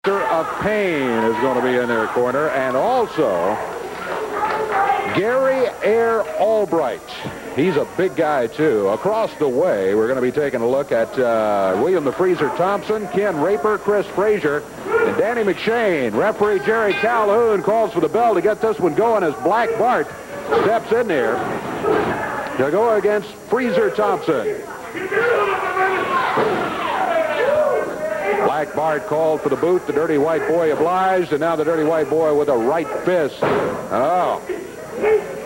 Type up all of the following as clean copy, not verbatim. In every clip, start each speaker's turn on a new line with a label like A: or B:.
A: of Pain is going to be in their corner, and also Gary Air Albright. He's a big guy, too. Across the way, we're going to be taking a look at William the Freezer Thompson, Ken Raper, Chris Frazier, and Danny McShane. Referee Jerry Calhoun calls for the bell to get this one going as Black Bart steps in there to go against Freezer Thompson. Black Bart called for the boot. The Dirty White Boy obliged, and now the Dirty White Boy with a right fist. Oh.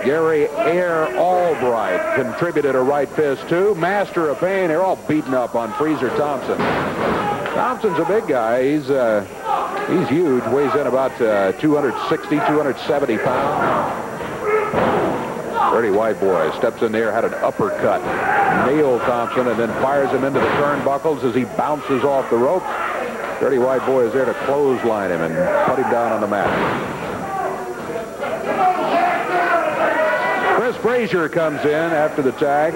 A: Gary Air Albright contributed a right fist, too. Master of Pain. They're all beaten up on Freezer Thompson. Thompson's a big guy. He's huge. Weighs in about 260, 270 pounds. Dirty White Boy steps in there, had an uppercut, nailed Thompson, and then fires him into the turnbuckles as he bounces off the ropes. Dirty White Boy is there to clothesline him and put him down on the mat. Chris Frazier comes in after the tag.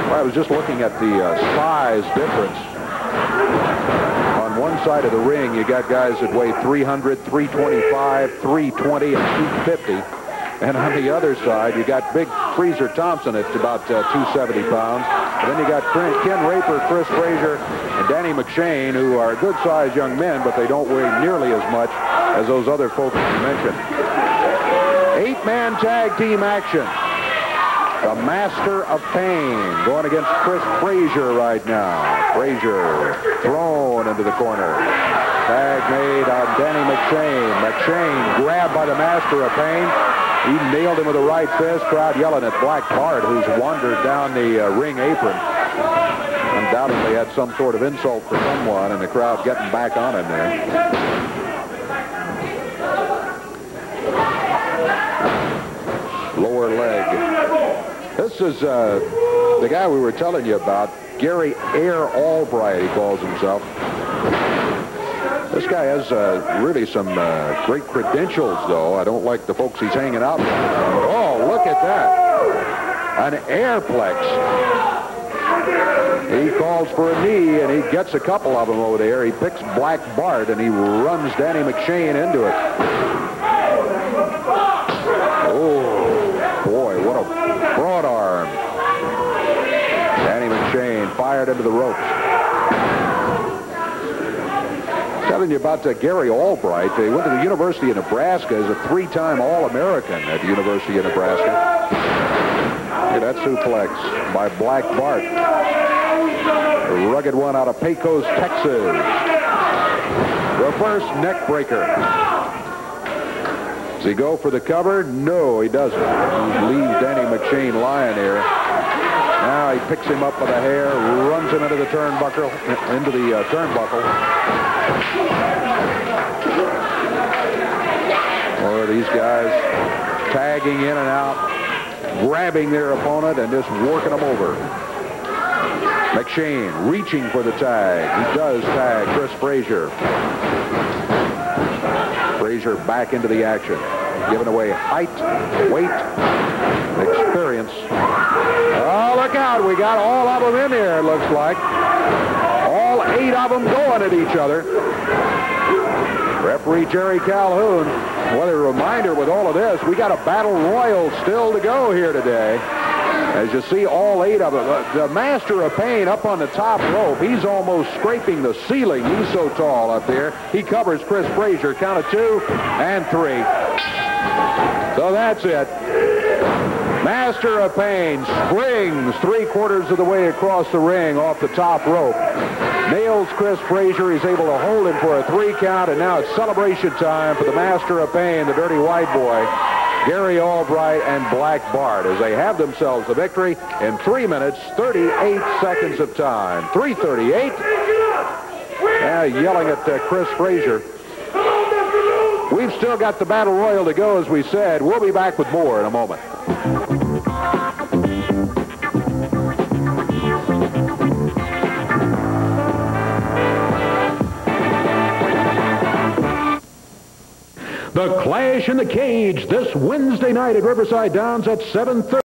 A: Well, I was just looking at the size difference. On one side of the ring, you got guys that weigh 300, 325, 320, and 250. And on the other side, you got big Freezer Thompson at about 270 pounds. And then you got Ken Raper, Chris Frazier, and Danny McShane, who are good-sized young men, but they don't weigh nearly as much as those other folks you mentioned. 8-man tag team action. The Master of Pain going against Chris Frazier right now. Frazier thrown into the corner. Tag made on Danny McShane. McShane grabbed by the Master of Pain. He nailed him with a right fist. Crowd yelling at Black Bart, who's wandered down the ring apron. Undoubtedly had some sort of insult for someone, and the crowd getting back on him there. Lower leg. This is the guy we were telling you about, Gary Air Albright, he calls himself. This guy has really some great credentials, though. I don't like the folks he's hanging out with. Oh, look at that. An airplex. He calls for a knee, and he gets a couple of them over there. He picks Black Bart, and he runs Danny McShane into it. Oh, boy, what a broad arm. Danny McShane fired into the ropes. Telling you about Gary Albright. They went to the University of Nebraska as a 3-time All-American at the University of Nebraska. Look at that suplex by Black Bart. A rugged one out of Pecos, Texas. Reverse neck breaker. Does he go for the cover? No, he doesn't. He leaves Danny McShane lying here. Now he picks him up by the hair, runs him into the turnbuckle, Or these guys tagging in and out, grabbing their opponent and just working them over. McShane reaching for the tag. He does tag Chris Frazier. Frazier back into the action, giving away height, weight, experience. Oh, look out. We got all of them in here, it looks like. All 8 of them going at each other. Referee Jerry Calhoun. What a reminder with all of this. We got a battle royal still to go here today. As you see, all 8 of them. The Master of Pain up on the top rope. He's almost scraping the ceiling. He's so tall up there. He covers Chris Frazier. Count of 2 and 3. So that's it. Master of Pain springs 3/4 of the way across the ring off the top rope. Nails Chris Frazier. He's able to hold him for a 3 count, and now it's celebration time for the Master of Pain, the Dirty White Boy, Gary Albright, and Black Bart, as they have themselves a victory in 3 minutes, 38 seconds of time. 3:38. Yelling at Chris Frazier. We've still got the Battle Royal to go, as we said. We'll be back with more in a moment. The Clash in the Cage this Wednesday night at Riverside Downs at 7:30.